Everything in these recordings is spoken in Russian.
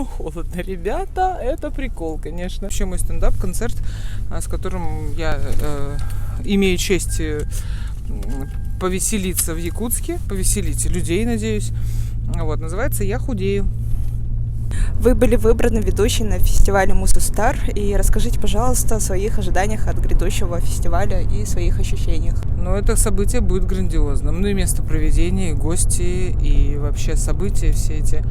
Холодно, ребята, это прикол, конечно. Вообще мой стендап-концерт, с которым я имею честь повеселиться в Якутске, повеселить людей, надеюсь. Вот, называется «Я худею». Вы были выбраны ведущей на фестивале Муса Стар. И расскажите, пожалуйста, о своих ожиданиях от грядущего фестиваля и своих ощущениях. Но это событие будет грандиозным. Ну и место проведения, и гости, и вообще события все эти.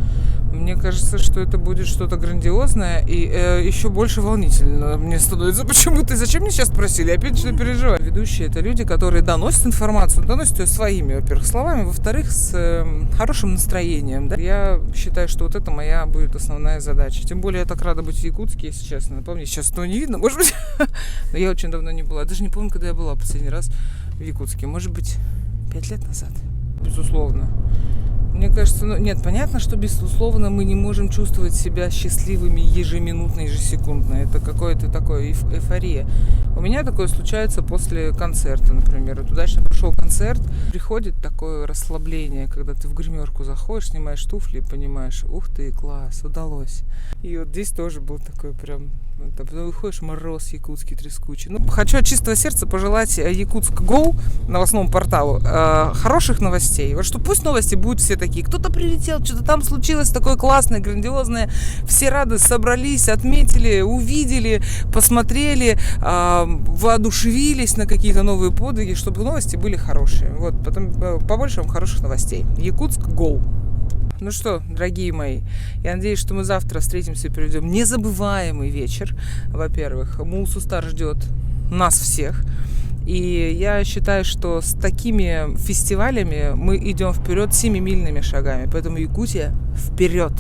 Мне кажется, что это будет что-то грандиозное и еще больше волнительно мне становится. Почему-то? Зачем мне сейчас спросили? Опять что переживаю. Ведущие — это люди, которые доносят информацию, доносят ее своими, во-первых, словами, во-вторых, с хорошим настроением. Да? Я считаю, что вот это моя будет основная задача. Тем более я так рада быть в Якутске, если честно. Напомню, сейчас этого не видно, может быть. Но я очень давно не была. Даже не помню, когда я была последний раз в Якутске. Может быть, 5 лет назад. Безусловно. Мне кажется, нет, понятно, что, безусловно, мы не можем чувствовать себя счастливыми ежеминутно, ежесекундно. Это какое-то такое эйфория. У меня такое случается после концерта, например. Вот удачно прошел концерт, приходит такое расслабление, когда ты в гримерку заходишь, снимаешь туфли и понимаешь, ух ты, класс, удалось. И вот здесь тоже был такой прям... Потом выходишь, мороз якутский, трескучий. Хочу от чистого сердца пожелать Якутск Go, новостному порталу, хороших новостей. Вот что пусть новости будут все такие. Кто-то прилетел, что-то там случилось такое классное, грандиозное. Все рады собрались, отметили, увидели, посмотрели, воодушевились на какие-то новые подвиги, чтобы новости были хорошие. Вот, потом побольше вам хороших новостей. Якутск Go. Ну что, дорогие мои, я надеюсь, что мы завтра встретимся и проведем незабываемый вечер. Во-первых, Мусу Стар ждет нас всех. И я считаю, что с такими фестивалями мы идем вперед 7-мильными шагами. Поэтому Якутия вперед!